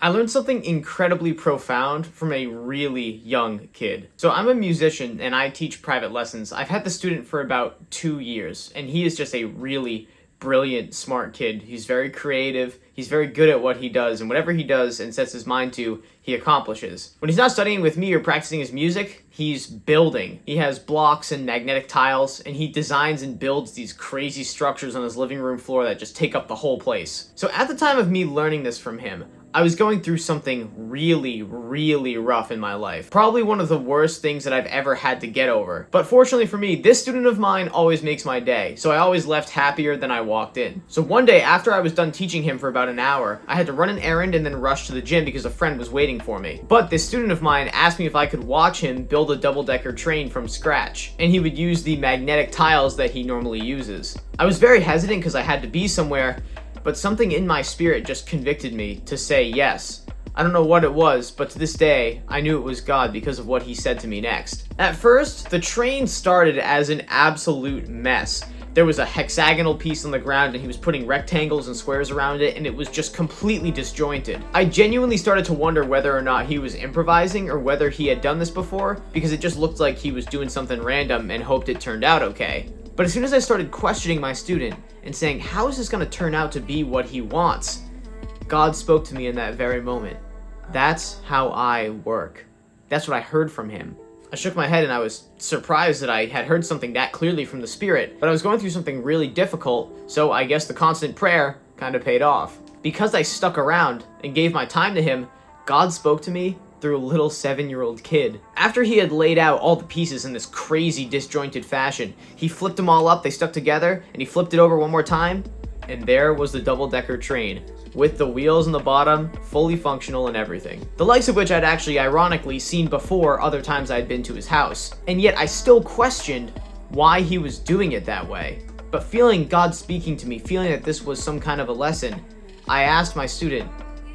I learned something incredibly profound from a really young kid. So I'm a musician and I teach private lessons. I've had the student for about 2 years, and he is just a really brilliant, smart kid. He's very creative. He's very good at what he does, and whatever he does and sets his mind to, he accomplishes. When he's not studying with me or practicing his music, he's building. He has blocks and magnetic tiles, and he designs and builds these crazy structures on his living room floor that just take up the whole place. So at the time of me learning this from him, I was going through something really, really rough in my life. Probably one of the worst things that I've ever had to get over. But fortunately for me, this student of mine always makes my day, so I always left happier than I walked in. So one day, after I was done teaching him for about an hour, I had to run an errand and then rush to the gym because a friend was waiting for me. But this student of mine asked me if I could watch him build a double-decker train from scratch, and he would use the magnetic tiles that he normally uses. I was very hesitant because I had to be somewhere, but something in my spirit just convicted me to say yes. I don't know what it was, but to this day, I knew it was God because of what he said to me next. At first, the train started as an absolute mess. There was a hexagonal piece on the ground and he was putting rectangles and squares around it, and it was just completely disjointed. I genuinely started to wonder whether or not he was improvising or whether he had done this before, because it just looked like he was doing something random and hoped it turned out okay. But as soon as I started questioning my student and saying, how is this going to turn out to be what he wants? God spoke to me in that very moment. That's how I work. That's what I heard from him. I shook my head and I was surprised that I had heard something that clearly from the Spirit, but I was going through something really difficult, so I guess the constant prayer kind of paid off. Because I stuck around and gave my time to him, God spoke to me through a little 7-year-old kid. After he had laid out all the pieces in this crazy disjointed fashion, he flipped them all up, they stuck together, and he flipped it over one more time, and there was the double-decker train, with the wheels on the bottom, fully functional and everything. The likes of which I'd actually ironically seen before other times I'd been to his house, and yet I still questioned why he was doing it that way. But feeling God speaking to me, feeling that this was some kind of a lesson, I asked my student,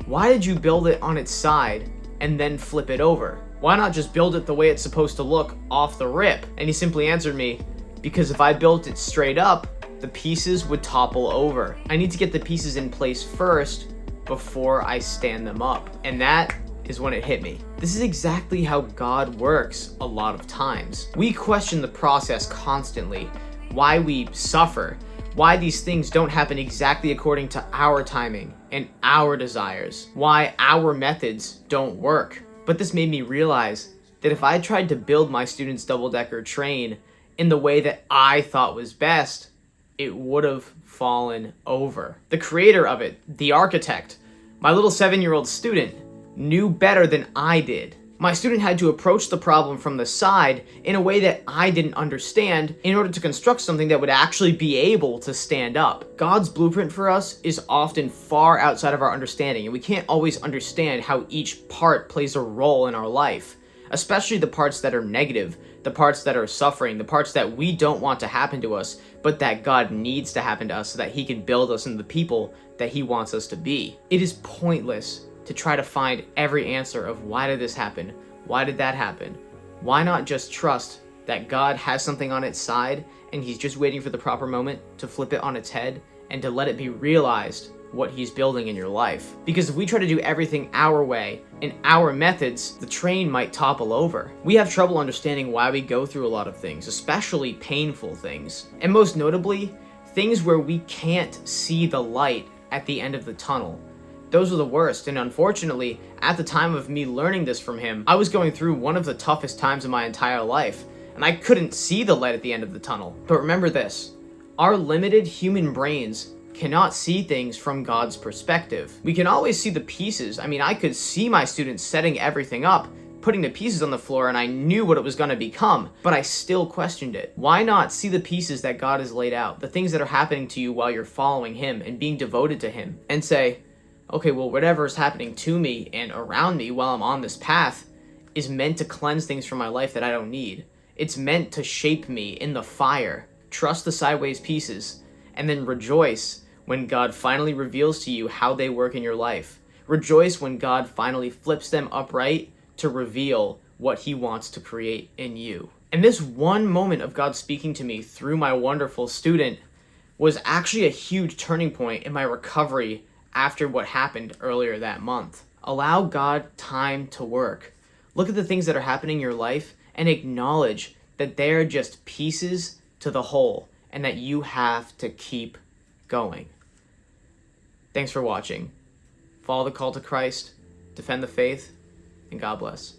why did you build it on its side and then flip it over? Why not just build it the way it's supposed to look off the rip? And he simply answered me, because if I built it straight up, the pieces would topple over. I need to get the pieces in place first before I stand them up. And that is when it hit me. This is exactly how God works a lot of times. We question the process constantly, why we suffer, why these things don't happen exactly according to our timing and our desires, why our methods don't work. But this made me realize that if I tried to build my student's double-decker train in the way that I thought was best, it would have fallen over. The creator of it, the architect, my little 7-year-old student, knew better than I did. My student had to approach the problem from the side in a way that I didn't understand in order to construct something that would actually be able to stand up. God's blueprint for us is often far outside of our understanding, and we can't always understand how each part plays a role in our life, especially the parts that are negative, the parts that are suffering, the parts that we don't want to happen to us, but that God needs to happen to us so that he can build us into the people that he wants us to be. It is pointless to try to find every answer of why did this happen? Why did that happen? Why not just trust that God has something on its side and he's just waiting for the proper moment to flip it on its head and to let it be realized what he's building in your life? Because if we try to do everything our way, in our methods, the train might topple over. We have trouble understanding why we go through a lot of things, especially painful things. And most notably, things where we can't see the light at the end of the tunnel. Those are the worst, and unfortunately, at the time of me learning this from him, I was going through one of the toughest times of my entire life, and I couldn't see the light at the end of the tunnel. But remember this, our limited human brains cannot see things from God's perspective. We can always see the pieces. I mean, I could see my students setting everything up, putting the pieces on the floor, and I knew what it was going to become, but I still questioned it. Why not see the pieces that God has laid out, the things that are happening to you while you're following him and being devoted to him, and say, okay, well, whatever is happening to me and around me while I'm on this path is meant to cleanse things from my life that I don't need. It's meant to shape me in the fire. Trust the sideways pieces, and then rejoice when God finally reveals to you how they work in your life. Rejoice when God finally flips them upright to reveal what he wants to create in you. And this one moment of God speaking to me through my wonderful student was actually a huge turning point in my recovery after what happened earlier that month. Allow God time to work. Look at the things that are happening in your life and acknowledge that they're just pieces to the whole and that you have to keep going. Thanks for watching. Follow the call to Christ, defend the faith, and God bless.